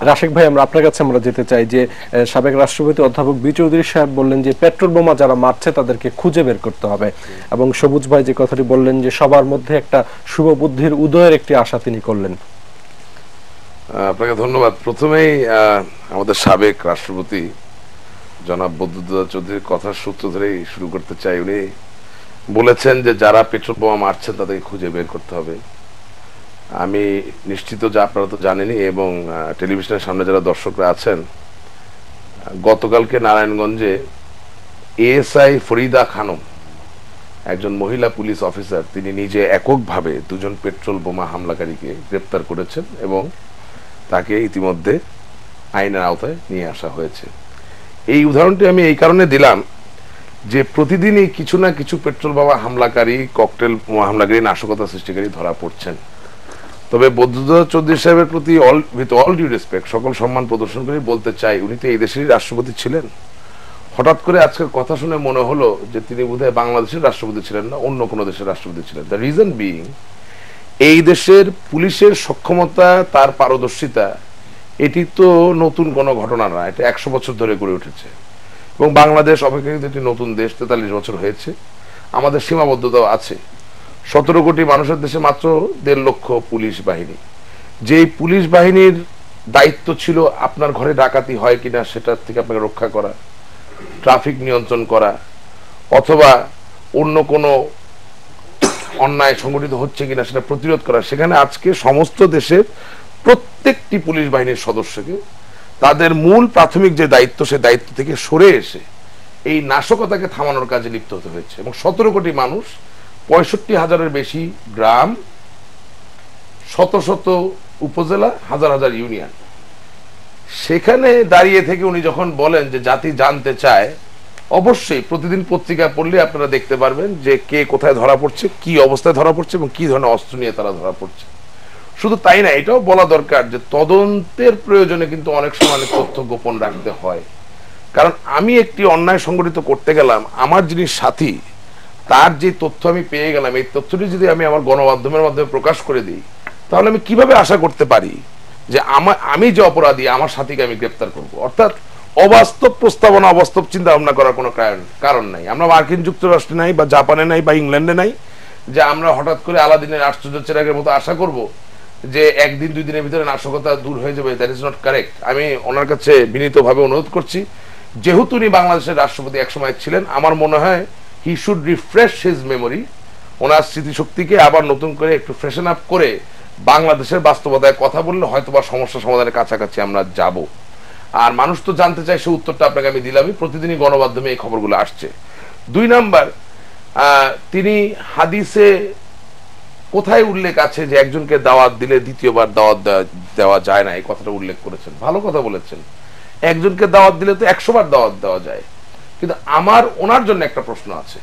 রাশেক ভাই, আপনার কাছে আমরা যেতে চাই যে সাবেক রাষ্ট্রপতি অধ্যাপক বি চৌধুরী সাহেব বললেন যে পেট্রোল বোমা যারা মারছে তাদেরকে খুঁজে বের করতে হবে, এবং সবুজ ভাই যে কথাটি বললেন যে সবার মধ্যে একটা শুভ বুদ্ধির উদয়ের একটি আশা তিনি করলেন। আপনাকে ধন্যবাদ। প্রথমেই আমাদের সাবেক রাষ্ট্রপতি জনাব বদরুদ্দোজা চৌধুরীর কথার সূত্র ধরেই শুরু করতে চাই। উনি বলেছেন যে যারা পেট্রোল বোমা মারছেন তাদেরকে খুঁজে বের করতে হবে। আমি নিশ্চিত যে আপনারা তো জানেনই, এবং টেলিভিশনের সামনে যারা দর্শকরা আছেন, গতকালকে নারায়ণগঞ্জে এএসআই ফরিদা খানম, একজন মহিলা পুলিশ অফিসার, তিনি নিজে এককভাবে দুজন পেট্রোল বোমা হামলাকারীকে গ্রেপ্তার করেছেন এবং তাকে ইতিমধ্যে আইনের আওতায় নিয়ে আসা হয়েছে। এই উদাহরণটি আমি এই কারণে দিলাম যে প্রতিদিনই কিছু না কিছু পেট্রোল বোমা হামলাকারী, ককটেল হামলাকারী, নাশকতা সৃষ্টিকারী ধরা পড়ছেন। তবে বদরুদ্দোজা চৌধুরী সাহেবের প্রতি উইথ অল ডিউ রেসপেক্ট, সকল সম্মান প্রদর্শন করে বলতে চাই, উনি তো এই দেশেরই রাষ্ট্রপতি ছিলেন। হঠাৎ করে আজকের কথা শুনে মনে হলো যে তিনি বোধহয় বাংলাদেশের রাষ্ট্রপতি ছিলেন না, অন্য কোনো দেশের রাষ্ট্রপতি ছিলেন। দ্য রিজন বিং, এই দেশের পুলিশের সক্ষমতা, তার পারদর্শিতা, এটি তো নতুন কোনো ঘটনা না, এটা 100 বছর ধরে গড়ে উঠেছে। এবং বাংলাদেশ অপেক্ষাকৃত একটি নতুন দেশ, 43 বছর হয়েছে, আমাদের সীমাবদ্ধতাও আছে। 17 কোটি মানুষের দেশে মাত্র 1.5 লক্ষ পুলিশ বাহিনী। যেই পুলিশ বাহিনীর দায়িত্ব ছিল আপনার ঘরে ডাকাতি হয় কিনা সেটার থেকে আপনাকে রক্ষা করা, ট্রাফিক নিয়ন্ত্রণ করা, অথবা অন্য কোনো অন্যায় সংগঠিত হচ্ছে কিনা সেটা প্রতিরোধ করা, সেখানে আজকে সমস্ত দেশের প্রত্যেকটি পুলিশ বাহিনীর সদস্যকে তাদের মূল প্রাথমিক যে দায়িত্ব, সে দায়িত্ব থেকে সরে এসে এই নাশকতাকে থামানোর কাজে লিপ্ত হতে হয়েছে। এবং 17 কোটি মানুষ, 65,000-এর বেশি গ্রাম, শত শত উপজেলা, হাজার হাজার ইউনিয়ন, সেখানে দাঁড়িয়ে থেকে উনি যখন বলেন যে জাতি জানতে চায়, অবশ্যই প্রতিদিন পত্রিকা পড়লে আপনারা দেখতে পারবেন যে কে কোথায় ধরা পড়ছে, কি অবস্থায় ধরা পড়ছে এবং কি ধরনের অস্ত্র নিয়ে তারা ধরা পড়ছে। শুধু তাই না, এটাও বলা দরকার যে তদন্তের প্রয়োজনে কিন্তু অনেক সময় তথ্য গোপন রাখতে হয়। কারণ আমি একটি অন্যায় সংগঠিত করতে গেলাম, আমার যিনি সাথী, তার যে তথ্য আমি পেয়ে গেলাম, এই তথ্যটি যদি আমি আমার গণমাধ্যমের মাধ্যমে প্রকাশ করে দিই, তাহলে আমি কিভাবে আশা করতে পারি যে আমি যে অপরাধী, আমার সাথীকে আমি গ্রেপ্তার করব? অর্থাৎ অবাস্তব প্রস্তাবনা, অবাস্তব চিন্তা ভাবনা করার কোনো কারণ নাই। আমরা মার্কিন যুক্তরাষ্ট্রে নাই, বা জাপানে নাই, বা ইংল্যান্ডে নাই, যে আমরা হঠাৎ করে আলাদিনের আশ্চর্য চেরাগের মতো আশা করব যে একদিন 2 দিনের ভিতরে নাশকতা দূর হয়ে যাবে। That is not correct. আমি ওনার কাছে বিনীতভাবে অনুরোধ করছি, যেহেতু উনি বাংলাদেশের রাষ্ট্রপতি এক সময় ছিলেন, আমার মনে হয় he should refresh his memory, ওনার স্মৃতিশক্তিকে আবার নতুন করে একটু ফ্রেশন আপ করে বাংলাদেশের বাস্তবতায় কথা বললে হয়তোবা সমস্যা সমাধানের কাছাকাছি আমরা যাব। আর মানুষ তো জানতে চাই, সে উত্তরটা আপনাকে আমি দিলামই, প্রতিদিনই গণমাধ্যমে এই খবরগুলো আসছে। 2 নাম্বার, তিনি হাদিসে কোথায় উল্লেখ আছে যে একজনকে দাওয়াত দিলে দ্বিতীয়বার দাওয়াত দেওয়া যায় না? এই কথাটা উল্লেখ করেছেন, ভালো কথা বলেছেন। একজনকে দাওয়াত দিলে তো 100 বার দাওয়াত দেওয়া যায়। কিন্তু আমার ওনার জন্য একটা প্রশ্ন আছে,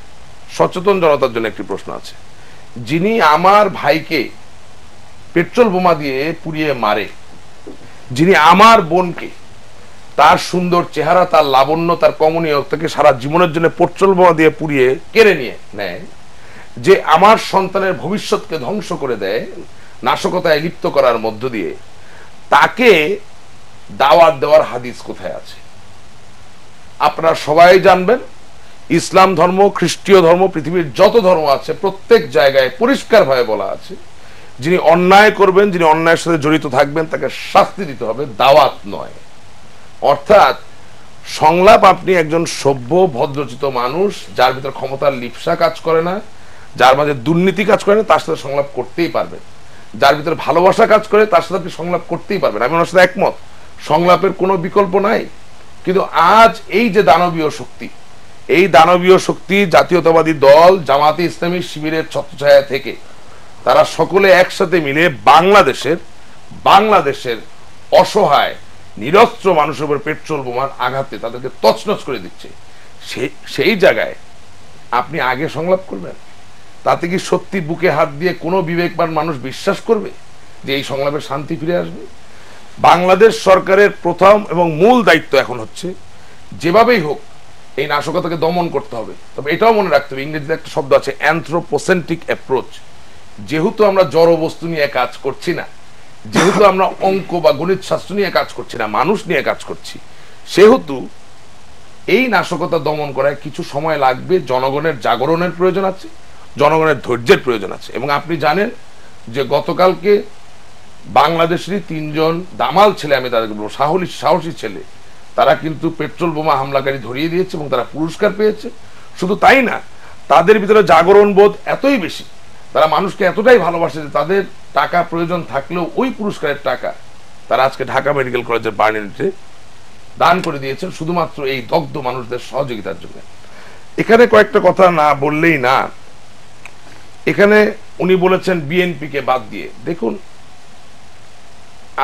সচেতন জনতার জন্য একটি প্রশ্ন আছে। যিনি আমার ভাইকে পেট্রোল বোমা দিয়ে পুড়িয়ে মারে, যিনি আমার বোনকে তার সুন্দর চেহারা, তার লাবণ্য, তার কমনীয়তাকে সারা জীবনের জন্য পেট্রোল বোমা দিয়ে পুড়িয়ে কেড়ে নিয়ে নেয়, যে আমার সন্তানের ভবিষ্যৎকে ধ্বংস করে দেয় নাশকতায় লিপ্ত করার মধ্য দিয়ে, তাকে দাওয়াত দেওয়ার হাদিস কোথায় আছে? আপনারা সবাই জানবেন, ইসলাম ধর্ম, খ্রিস্টীয় ধর্ম, পৃথিবীর যত ধর্ম আছে প্রত্যেক জায়গায় পরিষ্কারভাবে বলা আছে, যিনি অন্যায় করবেন, যিনি অন্যায়ের সাথে জড়িত থাকবেন, তাকে শাস্তি দিতে হবে, দাওয়াত নয়। অর্থাৎ সংলাপ, আপনি একজন সভ্য ভদ্রচিত মানুষ, যার ভিতর ক্ষমতার লিপ্সা কাজ করে না, যার মাঝে দুর্নীতি কাজ করে না, তার সাথে সংলাপ করতেই পারবেন। যার ভিতরে ভালোবাসা কাজ করে, তার সাথে আপনি সংলাপ করতেই পারবেন। আমি ওনার সাথে একমত, সংলাপের কোনো বিকল্প নাই। কিন্তু আজ এই যে দানবীয় শক্তি, এই দানবীয় শক্তি, জাতীয়তাবাদী দল জামাতে ইসলামী শিবিরের ছত্রছায়া থেকে তারা সকলে একসাথে মিলে বাংলাদেশের অসহায় নিরস্ত্র মানুষের উপর পেট্রোল বোমার আঘাতে তাদেরকে তছনছ করে দিচ্ছে। সেই জায়গায় আপনি আগে সংলাপ করবেন? তাতে কি সত্যি বুকে হাত দিয়ে কোনো বিবেকবান মানুষ বিশ্বাস করবে যে এই সংলাপের শান্তি ফিরে আসবে? বাংলাদেশ সরকারের প্রথম এবং মূল দায়িত্ব এখন হচ্ছে, যেভাবেই হোক এই নাশকতাকে দমন করতে হবে। তবে এটাও মনে রাখতে হবে, ইংরেজিতে একটা শব্দ আছে, অ্যানথ্রোপোসেন্ট্রিক অ্যাপ্রোচ। যেহেতু আমরা জড় বস্তু নিয়ে কাজ করছি না, যেহেতু আমরা অঙ্ক বা গণিত শাস্ত্র নিয়ে কাজ করছি না, মানুষ নিয়ে কাজ করছি, সেহেতু এই নাশকতা দমন করায় কিছু সময় লাগবে। জনগণের জাগরণের প্রয়োজন আছে, জনগণের ধৈর্যের প্রয়োজন আছে। এবং আপনি জানেন যে গতকালকে বাংলাদেশেরই 3 জন দামাল ছেলে, আমি তাদেরকে বলবো সাহসী ছেলে, তারা কিন্তু পেট্রোল বোমা হামলাকারী ধরিয়ে দিয়েছে এবং তারা পুরস্কার পেয়েছে। শুধু তাই না, তাদের ভিতরে জাগরণ বোধ এতই বেশি, তারা মানুষকে এতটাই ভালোবাসে যে তাদের টাকা প্রয়োজন থাকলেও ওই পুরস্কারের টাকা তারা আজকে ঢাকা মেডিকেল কলেজের বার্ন ইউনিটে দান করে দিয়েছেন শুধুমাত্র এই দগ্ধ মানুষদের সহযোগিতার জন্য। এখানে কয়েকটা কথা না বললেই না। এখানে উনি বলেছেন বিএনপিকে বাদ দিয়ে। দেখুন,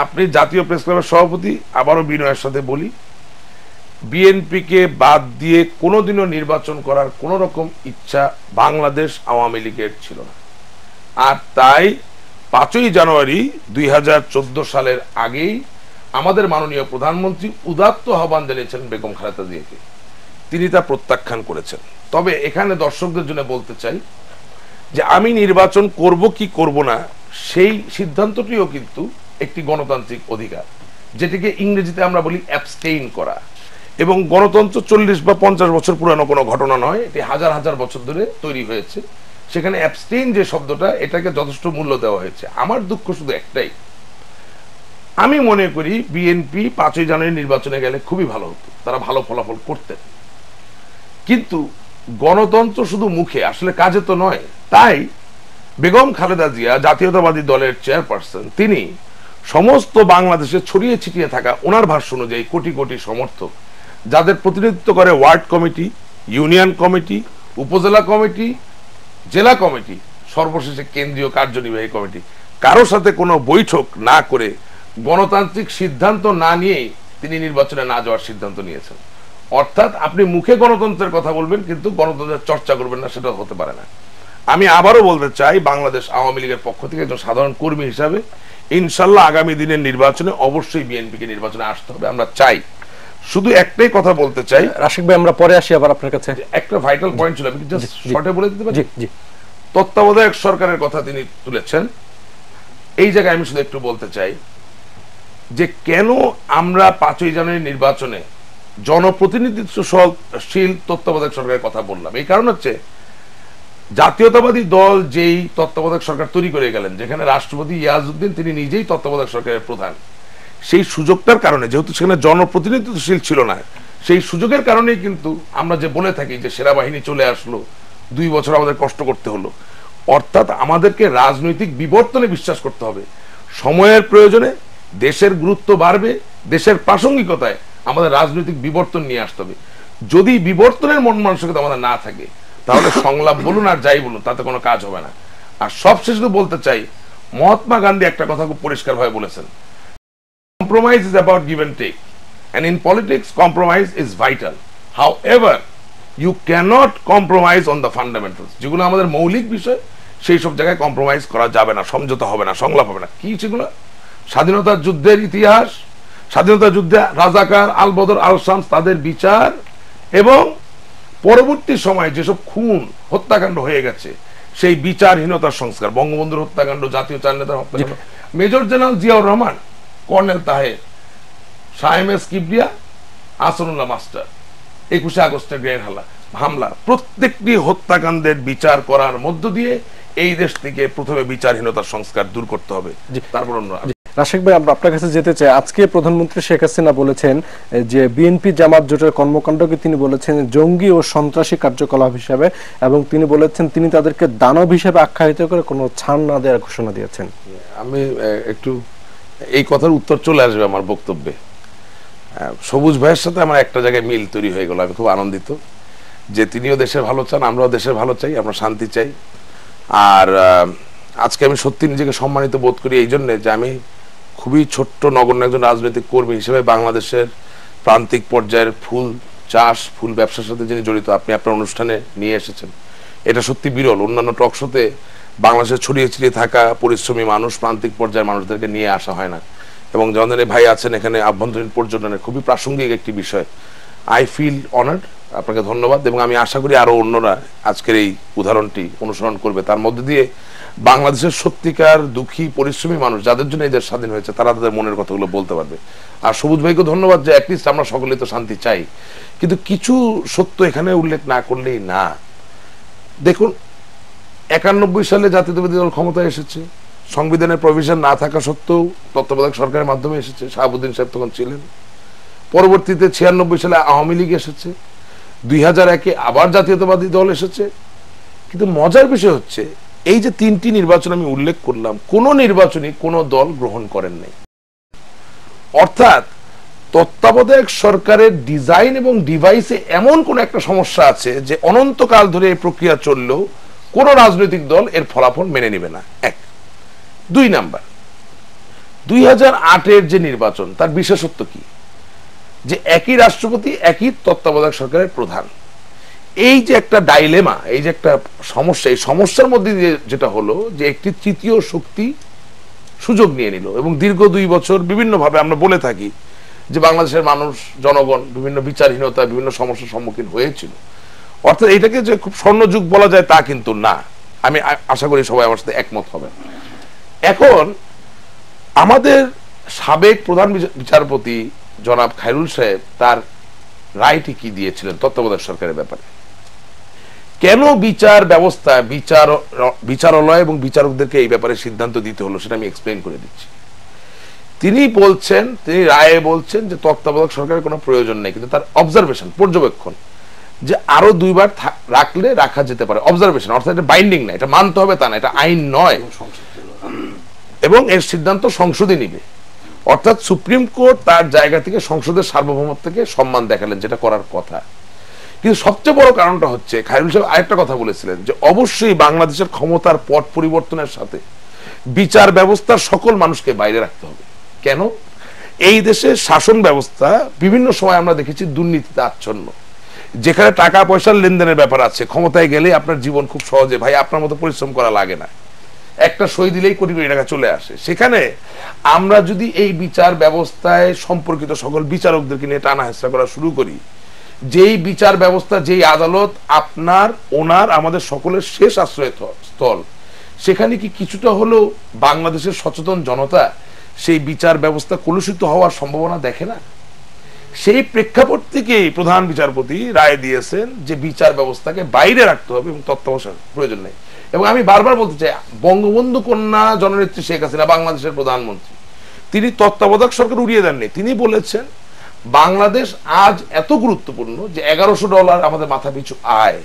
আপনি জাতীয় প্রেস ক্লাবের সভাপতি, আবারও বিনয়ের সাথে বলি, বিএনপিকে বাদ দিয়ে কোনোদিনও নির্বাচন করার কোন রকম ইচ্ছা বাংলাদেশ আওয়ামী লীগের ছিল না। আর তাই 5ই জানুয়ারি 2014 সালের আগেই আমাদের মাননীয় প্রধানমন্ত্রী উদাত্ত আহ্বান জানিয়েছেন বেগম খালেদা জিয়াকে, তিনি তা প্রত্যাখ্যান করেছেন। তবে এখানে দর্শকদের জন্য বলতে চাই যে আমি নির্বাচন করব কি করব না, সেই সিদ্ধান্তটিও কিন্তু একটি গণতান্ত্রিক অধিকার, যেটিকে ইংরেজিতে আমরা বলি অ্যাবস্টেইন করা। এবং গণতন্ত্র 40 বা 50 বছর পুরানো কোনো ঘটনা নয়, এটি হাজার হাজার বছর ধরে তৈরি হয়েছে। সেখানে অ্যাবস্টেইন যে শব্দটা, এটাকে যথেষ্ট মূল্য দেওয়া হয়েছে। আমার দুঃখ শুধু একটাই, আমি মনে করি বিএনপি 5ই জানুয়ারি নির্বাচনে গেলে খুবই ভালো হতো, তারা ভালো ফলাফল করতেন। কিন্তু গণতন্ত্র শুধু মুখে, আসলে কাজে তো নয়। তাই বেগম খালেদা জিয়া জাতীয়তাবাদী দলের চেয়ারপারসন, তিনি সমস্ত বাংলাদেশে ছড়িয়ে ছিটিয়ে থাকা ওনার ভাষ্য অনুযায়ী কোটি কোটি সমর্থক, যাদের প্রতিনিধিত্ব করে ওয়ার্ড কমিটি, ইউনিয়ন কমিটি, উপজেলা কমিটি, জেলা কমিটি, সর্বশেষে কেন্দ্রীয় কার্যনির্বাহী কমিটি, কারোর সাথে কোনো বৈঠক না করে গণতান্ত্রিক সিদ্ধান্ত না নিয়েই তিনি নির্বাচনে না যাওয়ার সিদ্ধান্ত নিয়েছেন। অর্থাৎ আপনি মুখে গণতন্ত্রের কথা বলবেন কিন্তু গণতন্ত্রের চর্চা করবেন না, সেটা হতে পারে না। আমি আবারও বলতে চাই, বাংলাদেশ আওয়ামী লীগের পক্ষ থেকে একজন সাধারণ কর্মী হিসাবে ইনশাল্লাহ আগামী দিনের নির্বাচনে অবশ্যই বিএনপিকে নির্বাচনে আসতে হবে, আমরা চাই। শুধু একটাই কথা বলতে চাই, রাশিক ভাই, আমরা পরে আসি আবার আপনার কাছে। একটা ভাইটাল পয়েন্ট ছিল, আমি জাস্ট শর্টে বলে দিতে পারি। তত্ত্বাবধায়ক সরকারের কথা তিনি তুলেছেন, এই জায়গায় আমি শুধু একটু বলতে চাই যে কেন আমরা 5ই জানুয়ারি নির্বাচনে জনপ্রতিনিধিত্বশীল তত্ত্বাবধায়ক সরকারের কথা বললাম। এই কারণ হচ্ছে, জাতীয়তাবাদী দল যেই তত্ত্বাবধায়ক সরকার তৈরি করে গেলেন, যেখানে রাষ্ট্রপতি ইয়াজউদ্দিন তিনি নিজেই তত্ত্বাবধায়ক সরকারের প্রধান, সেই সুযোগটার কারণে, যেহেতু সেখানে জনপ্রতিনিধিত্বশীল ছিল না, সেই সুযোগের কারণেই কিন্তু আমরা যে বলে থাকি যে সেনাবাহিনী চলে আসলো, 2 বছর আমাদের কষ্ট করতে হলো। অর্থাৎ আমাদেরকে রাজনৈতিক বিবর্তনে বিশ্বাস করতে হবে। সময়ের প্রয়োজনে দেশের গুরুত্ব বাড়বে, দেশের প্রাসঙ্গিকতায় আমাদের রাজনৈতিক বিবর্তন নিয়ে আসতে হবে। যদি বিবর্তনের মন মানসিকতা আমাদের না থাকে, তাহলে সংলাপ বলুন আর যাই বলুন, তাতে কোনো কাজ হবে না। আর সবশেষে বলতে চাই, মহাত্মা গান্ধী একটা কথা খুব পরিষ্কারভাবে বলেছেন, compromise is about give and take, and in politics compromise is vital. However, you cannot compromise on the fundamentals. যেগুলো আমাদের মৌলিক বিষয়, সেই সব জায়গায় কম্প্রোমাইজ করা যাবে না, সমঝোতা হবে না, সংলাপ হবে না। কি সেগুলো? স্বাধীনতা যুদ্ধের ইতিহাস, স্বাধীনতা যুদ্ধে রাজাকার, আল বদর, আল শামস, তাদের বিচার, এবং পরবর্তী সময়ে যেসব খুন হত্যাকাণ্ড হয়ে গেছে সেই বিচারহীনতার সংস্কার, বঙ্গবন্ধুর হত্যাকাণ্ড, জাতীয় চার নেতার হত্যাকাণ্ড, major general Ziaur Rahman, colonel Taher, Shah MS Kibria, Asadullah master, 21শে আগস্টের গ্রেনেড হামলা, প্রত্যেকটি হত্যাকাণ্ডের বিচার করার মধ্য দিয়ে এই দেশ থেকে প্রথমে বিচারহীনতার সংস্কার দূর করতে হবে। তারপর রাশিক ভাই, আমরা আপনার কাছে যেতে চাই। আজকে প্রধানমন্ত্রী শেখ হাসিনা বলেছেন যে বিএনপি জামাত জোটের কর্মকাণ্ডকে তিনি বলেছেন জঙ্গি ও সন্ত্রাসী কার্যকলাপ হিসাবে, এবং তিনি বলেছেন তিনি তাদেরকে দানব হিসেবে আখ্যায়িত করে কোনো ছাড় না দেওয়ার ঘোষণা দিয়েছেন। আমি একটু এই কথার উত্তর চলে আসবে আমার বক্তব্যে। সবুজ ভাইয়ের সাথে আমার একটা জায়গায় মিল তৈরি হয়ে গেল, আমি খুব আনন্দিত যে তিনিও দেশের ভালো চান, আমরাও দেশের ভালো চাই, আমরা শান্তি চাই। আর আজকে আমি সত্যি নিজেকে সম্মানিত বোধ করি এই জন্যে যে আমি খুবই ছোট্ট নগণ্য একজন রাজনৈতিক কর্মী হিসেবে বাংলাদেশের প্রান্তিক পর্যায়ের ফুল চাষ, ফুল ব্যবসার সাথে যিনি জড়িত, আপনি আপনার অনুষ্ঠানে নিয়ে এসেছেন, এটা সত্যি বিরল। অন্যান্য টক শোতে বাংলাদেশের ছড়িয়ে ছিটিয়ে থাকা পরিশ্রমী মানুষ, প্রান্তিক পর্যায়ের মানুষদেরকে নিয়ে আসা হয় না। এবং জননী ভাই আছেন এখানে, আভ্যন্তরীণ পর্যটনের খুবই প্রাসঙ্গিক একটি বিষয়। আই ফিল অনার্ড আপনাকে ধন্যবাদ, এবং আমি আশা করি আরো অন্যরা আজকের এই উদাহরণটি অনুসরণ করবে। তার মধ্যে দিয়ে বাংলাদেশের সত্যিকার দুঃখী পরিশ্রমী মানুষ যাদের জন্য এই দেশ স্বাধীন হয়েছে তারা তাদের মনের কথাগুলো বলতে পারবে। আর সবুজ ভাইকে ধন্যবাদ যে অ্যাটলিস্ট আমরা সকলেই তো শান্তি চাই, কিন্তু কিছু সত্য এখানে উল্লেখ না করলেই না। দেখুন 91 সালে জাতীয়তাবাদী দল ক্ষমতায় এসেছে, সংবিধানের প্রভিশন না থাকা সত্ত্বেও তত্ত্বাবধায়ক সরকারের মাধ্যমে এসেছে, শাহাবুদ্দিন সাহেব তখন ছিলেন। পরবর্তীতে 96 সালে আওয়ামী লীগ এসেছে, 2001-এ আবার জাতীয়তাবাদী দল এসেছে। কিন্তু মজার বিষয় হচ্ছে এই যে 3টি নির্বাচন আমি উল্লেখ করলাম, কোন নির্বাচনই কোন দল গ্রহণ করেন নাই। অর্থাৎ তত্ত্বাবধায়ক সরকারের ডিজাইন এবং ডিভাইসে এমন কোন একটা সমস্যা আছে যে অনন্তকাল ধরে এই প্রক্রিয়া চললেও কোন রাজনৈতিক দল এর ফলাফল মেনে নেবে না। 1, 2 নাম্বার, 2008-এর যে নির্বাচন তার বিশেষত্ব কি? যে একই রাষ্ট্রপতি একই তত্ত্বাবধায়ক সরকারের প্রধান। এই যে একটা ডাইলেমা, এই যে একটা সমস্যা, এই সমস্যার মধ্যে দিয়ে যেটা হলো যে একটি তৃতীয় শক্তি সুযোগ নিয়ে নিল, এবং দীর্ঘ 2 বছর বিভিন্নভাবে আমরা বলে থাকি যে বাংলাদেশের মানুষ, জনগণ বিভিন্ন বিচারহীনতা, বিভিন্ন সমস্যার সম্মুখীন হয়েছিল। অর্থাৎ এটাকে যে খুব স্বর্ণযুগ বলা যায় তা কিন্তু না। আমি আশা করি সবাই আমার সাথে একমত হবেন। এখন আমাদের সাবেক প্রধান বিচারপতি জনাব খায়রুল সাহেব তার রায়টি কি দিয়েছিলেন তত্ত্বাবধায়ক সরকারের ব্যাপারে? কেন বিচার ব্যবস্থা, বিচারালয় এবং বিচারকদেরকে এই ব্যাপারে সিদ্ধান্ত দিতে হলো সেটা আমি এক্সপ্লেইন করে দিচ্ছি। তিনি বলছেন, তিনি রায়ে বলছেন যে তত্ত্বাবধায়ক সরকারের কোনো প্রয়োজন নেই, কিন্তু তার অবজারভেশন, পর্যবেক্ষণ, যে আরো 2 বার রাখলে রাখা যেতে পারে। অবজারভেশন অর্থাৎ এটা বাইন্ডিং না, এটা মানতে হবে তা না, এটা আইন নয়, এবং এর সিদ্ধান্ত সংসদে নিবে। অর্থাৎ সুপ্রিম কোর্ট তার জায়গা থেকে সংসদের সার্বভৌমত্বকে সম্মান দেখালেন, যেটা করার কথা। কিন্তু সবচেয়ে বড় কারণটা হচ্ছে খায়রুল সাহেব আরেকটা কথা বলেছিলেন যে অবশ্যই বাংলাদেশের ক্ষমতার পট পরিবর্তনের সাথে বিচার ব্যবস্থার সকল মানুষকে বাইরে রাখতে হবে। কেন? এই দেশের শাসন ব্যবস্থা বিভিন্ন সময় আমরা দেখেছি দুর্নীতিতে আচ্ছন্ন, যেখানে টাকা পয়সার লেনদেনের ব্যাপার আছে, ক্ষমতায় গেলে আপনার জীবন খুব সহজে, ভাই আপনার মতো পরিশ্রম করা লাগে না, একটা সই দিলেই কোটি কোটি টাকা চলে আসে। সেখানে আমরা যদি এই বিচার ব্যবস্থায় সম্পর্কিত সকল বিচারকদেরকে নিয়ে টানা হেঁচড়া করা শুরু করি, যেই বিচার ব্যবস্থা, যেই আদালত আপনার, ওনার, আমাদের সকলের শেষ আশ্রয় স্থল, সেখানে কি কিছুটা হলেও বাংলাদেশের সচেতন জনতা সেই বিচার ব্যবস্থা কলুষিত হওয়ার সম্ভাবনা দেখে না? সেই প্রেক্ষাপট থেকেই প্রধান বিচারপতি রায় দিয়েছেন যে বিচার ব্যবস্থাকে বাইরে রাখতে হবে এবং তত্ত্বাবধায়ক প্রয়োজন নেই। এবং আমি বারবার বলতে চাই, বঙ্গবন্ধু কন্যা জননেত্রী শেখ হাসিনা বাংলাদেশের প্রধানমন্ত্রী, তিনি তত্ত্বাবধায়ক সরকার উড়িয়ে দেননি। তিনি বলেছেন বাংলাদেশ আজ এত গুরুত্বপূর্ণ যে $1100 আমাদের মাথা পিছু আয়,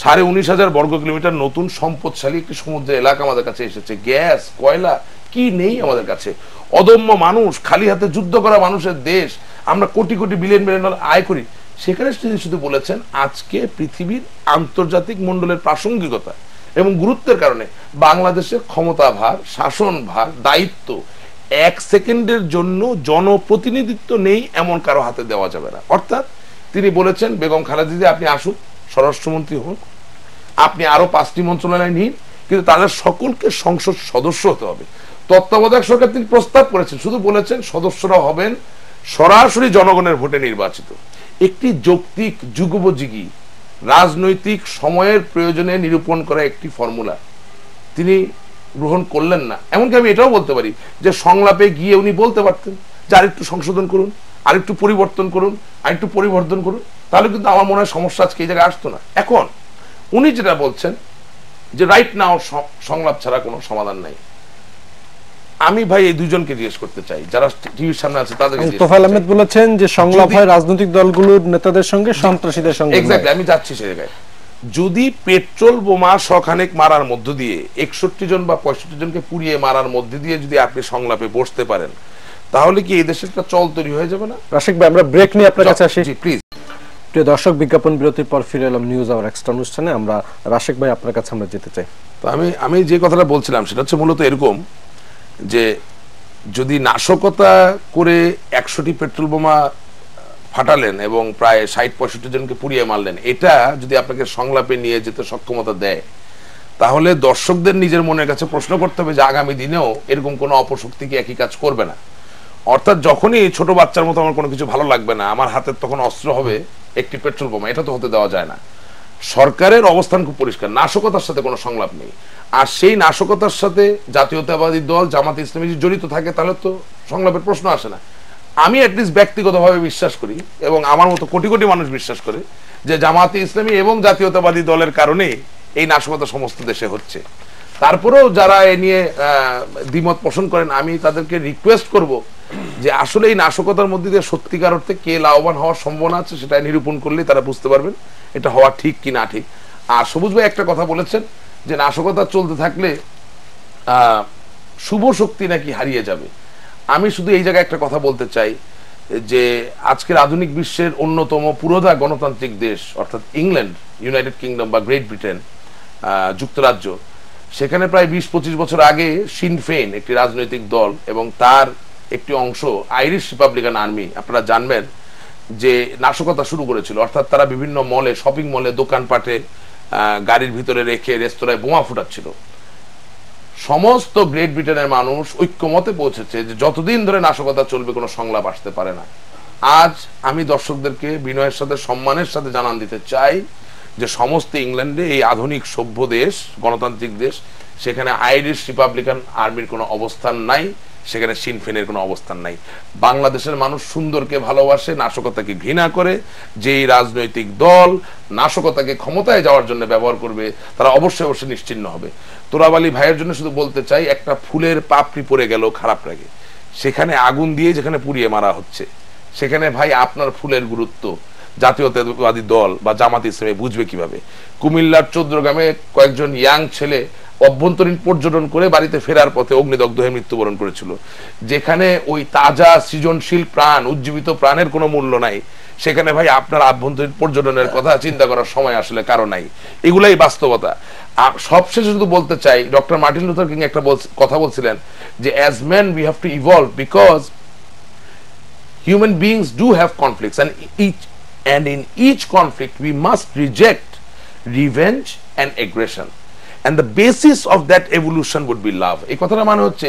19,500 বর্গ কিলোমিটার নতুন সম্পদশালী একটি সমুদ্র এলাকা আমাদের কাছে এসেছে, গ্যাস, কয়লা কি নেই আমাদের কাছে, অদম্য মানুষ, খালি হাতে যুদ্ধ করা মানুষের দেশ, আমরা কোটি কোটি বিলিয়ন বিলিয়ন আয় করি। সেখানে তিনি শুধু বলেছেন আজকে পৃথিবীর আন্তর্জাতিক মণ্ডলের প্রাসঙ্গিকতা এবং গুরুত্বের কারণে বাংলাদেশের ক্ষমতাভার, শাসনভার, দায়িত্ব 1 সেকেন্ডের জন্য জনপ্রতিনিধিত্ব নেই এমন কারো হাতে দেওয়া যাবে না। অর্থাৎ তিনি বলেছেন বেগম খালেদা জিয়া আপনি আসুন, স্বরাষ্ট্রমন্ত্রী হন, আপনি আরো 5টি মন্ত্রণালয় নিন, কিন্তু তাদের সকলকে সংসদ সদস্য হতে হবে। তত্ত্বাবধায়ক সরকার তিনি প্রস্তাব করেছেন, শুধু বলেছেন সদস্যরা হবেন সরাসরি জনগণের ভোটে নির্বাচিত। একটি যৌক্তিক, যুগোপযোগী, রাজনৈতিক সময়ের প্রয়োজনে নিরূপণ করা একটি ফর্মুলা তিনি গ্রহণ করলেন না। এমনকি আমি এটাও বলতে পারি যে সংলাপে গিয়ে উনি বলতে পারতেন যে আরেকটু সংশোধন করুন, আরেকটু পরিবর্তন করুন, আরেকটু পরিবর্তন করুন, তাহলে কিন্তু আমার মনে হয় সমস্যা আজকে এই জায়গায় আসতো না। এখন উনি যেটা বলছেন যে রাইট নাও সংলাপ ছাড়া কোনো সমাধান নাই, আমি ভাই এই দুইজনকে জিজ্ঞেস করতে চাই যারা টিভির সামনে আছে তাদেরকে। তোফায়েল আহমেদ বলেছেন যে সংলাপ হয় রাজনৈতিক দলগুলোর নেতাদের সঙ্গে, সন্ত্রাসীদের সঙ্গে। এক্স্যাক্টলি, আমি যাচ্ছি সেই জায়গায়। যদি পেট্রোল বোমা শখানেক মারার মধ্য দিয়ে 61 জন বা 65 জনকে পুড়িয়ে মারার মধ্যে দিয়ে যদি আপনি সংলাপে বসতে পারেন, তাহলে কি এই দেশের একটা চল তৈরি হয়ে যাবে না? রাশিক ভাই, আমরা ব্রেক নিয়ে আপনার কাছে আসি। জি প্লিজ। প্রিয় দর্শক, বিজ্ঞাপন বিরতির পর ফিরে এলাম নিউজ আওয়ার এক্সট্রা অনুষ্ঠানে। আমরা রাশিক ভাই আপনার কাছে আমরা যেতে চাই। তো আমি যে কথাটা বলছিলাম সেটা হচ্ছে মূলত এরকম যে যদি নাশকতা করে 100টি পেট্রোল বোমা ফাটালেন এবং প্রায় 60-65 জনকে পুড়িয়ে মারলেন, এটা যদি আপনাকে সংলাপে নিয়ে যেতে সক্ষমতা দেয়, তাহলে দর্শকদের নিজের মনের কাছে প্রশ্ন করতে হবে যে আগামী দিনেও এরকম কোনো অপশক্তি কি একই কাজ করবে না। অর্থাৎ যখনই ছোট বাচ্চার মতো আমার কোনো কিছু ভালো লাগবে না, আমার হাতের তখন অস্ত্র হবে একটি পেট্রোল বোমা, এটা তো হতে দেওয়া যায় না। সরকারের অবস্থান খুব পরিষ্কার, নাশকতার সাথে কোনো সংলাপ নেই। আর সেই নাশকতার সাথে জাতীয়তাবাদী দল জামাতে ইসলামী জড়িত থাকে, তাহলে তো সংলাপের প্রশ্ন আসে না। আমি অ্যাটলিস্ট ব্যক্তিগতভাবে বিশ্বাস করি, এবং আমার মতো কোটি কোটি মানুষ বিশ্বাস করে, যে জামাতে ইসলামী এবং জাতীয়তাবাদী দলের কারণে এই নাশকতা সমস্ত দেশে হচ্ছে। তারপরেও যারা এ নিয়ে দ্বিমত পোষণ করেন, আমি তাদেরকে রিকোয়েস্ট করব যে আসলে এই নাশকতার মধ্যে দিয়ে সত্যিকার অর্থে কে লাভবান হওয়ার সম্ভাবনা আছে সেটা নিরূপণ করলেই তারা বুঝতে পারবেন এটা হওয়া ঠিক কি না ঠিক। আর সবুজ ভাই একটা কথা বলেছেন যে নাশকতা চলতে থাকলে শুভ শক্তি নাকি হারিয়ে যাবে। আমি শুধু এই জায়গায় একটা কথা বলতে চাই যে আজকের আধুনিক বিশ্বের অন্যতম পুরোধা গণতান্ত্রিক দেশ অর্থাৎ ইংল্যান্ড, ইউনাইটেড কিংডম বা গ্রেট ব্রিটেন, যুক্তরাজ্য, সেখানে প্রায় ২০-২৫ বছর আগে শিন ফেইন একটি রাজনৈতিক দল এবং তার একটি অংশ আইরিশ রিপাবলিকান আর্মি, আপনারা জানবেন যে নাশকতা শুরু করেছিল। অর্থাৎ তারা বিভিন্ন মলে, শপিং মলে, দোকানপাটে, গাড়ির ভিতরে রেখে রেস্তোরাঁয় বোমা ফুটাচ্ছিল। সমস্ত গ্রেট ব্রিটেনের মানুষ ঐক্যমতে পৌঁছেছে যে যতদিন ধরে নাশকতা চলবে কোনো সংলাপ আসতে পারে না। আজ আমি দর্শকদেরকে বিনয়ের সাথে, সম্মানের সাথে জানান দিতে চাই যে সমস্ত ইংল্যান্ডে, এই আধুনিক সভ্য দেশ, গণতান্ত্রিক দেশ, সেখানে আইরিশ রিপাবলিকান আর্মির কোনো অবস্থান নাই, সেখানে শিন ফেনের কোনো অবস্থান নাই। বাংলাদেশের মানুষ সুন্দরকে ভালোবাসে, নাশকতাকে ঘৃণা করে। যেই রাজনৈতিক দল নাশকতাকে ক্ষমতায় যাওয়ার জন্য ব্যবহার করবে তারা অবশ্যই অবশ্যই নিশ্চিহ্ন হবে। তোরাব আলী ভাইয়ের জন্য শুধু বলতে চাই, একটা ফুলের পাপড়ি পড়ে গেল খারাপ লাগে, সেখানে আগুন দিয়ে যেখানে পুড়িয়ে মারা হচ্ছে, সেখানে ভাই আপনার ফুলের গুরুত্ব জাতীয়তাবাদী দল বা জামাত ইসলামী বুঝবে কিভাবে? কুমিল্লার 14 গ্রামে কয়েকজন ইয়াং ছেলে অভ্যন্তরীণ পর্যটন করে বাড়িতে ফেরার পথে অগ্নিদগ্ধ হয়ে মৃত্যুবরণ করেছিল। যেখানে ওই তাজা সৃজনশীল প্রাণ, উজ্জীবিত প্রাণের কোনো মূল্য নাই, সেখানে ভাই আপনার আভ্যন্তরীণ পর্যটনের কথা চিন্তা করার সময় আসলে কারো নাই। এগুলাই বাস্তবতা। আর সবশেষে শুধু বলতে চাই, ডক্টর মার্টিন লুথার কিং একটা কথা বলছিলেন যে as man we have to evolve because human beings do have conflicts, and in each conflict we must reject revenge and aggression, and the basis of that evolution would be love. এই কথাটা মানে হচ্ছে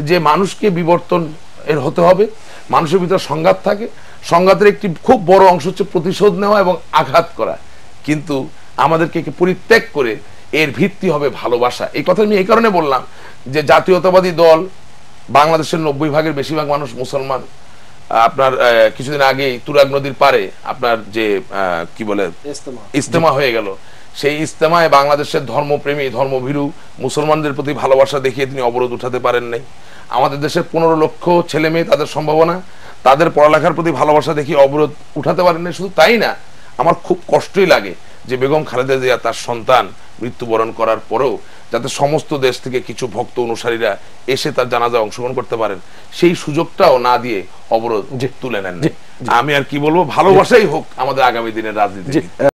যে মানুষকে বিবর্তন এর হতে হবে, মানুষের ভিতরে সংঘাত থাকে, সংঘাতের একটি খুব বড় অংশ হচ্ছে প্রতিশোধ নেওয়া এবং আঘাত করা, কিন্তু আমাদেরকে পরিত্যাগ করে এর ভিত্তি হবে ভালোবাসা। এই কথা আমি এই কারণে বললাম যে জাতীয়তাবাদী দল, বাংলাদেশের 90% বেশিরভাগ মানুষ মুসলমান। আপনার কিছুদিন আগে তুরাগ নদীর পারে আপনার যে কি বলে ইজতেমা হয়ে গেল, সেই ইজতেমায় বাংলাদেশের ধর্মপ্রেমী, ধর্মভীরু মুসলমানদের প্রতি ভালোবাসা দেখিয়ে তিনি অবরোধ উঠাতে পারেন নাই। আমাদের দেশের 15 লক্ষ ছেলে মেয়ে, তাদের সম্ভাবনা, তাদের পড়ালেখার প্রতি ভালোবাসা দেখিয়ে অবরোধ উঠাতে পারেন নাই। শুধু তাই না, আমার খুব কষ্টই লাগে যে বেগম খালেদা জিয়া তার সন্তান মৃত্যুবরণ করার পরেও যাতে সমস্ত দেশ থেকে কিছু ভক্ত অনুসারীরা এসে তার জানাজায় অংশগ্রহণ করতে পারেন, সেই সুযোগটাও না দিয়ে অবরোধ তুলে নেন। আমি আর কি বলবো, ভালোবাসাই হোক আমাদের আগামী দিনের রাজনীতি।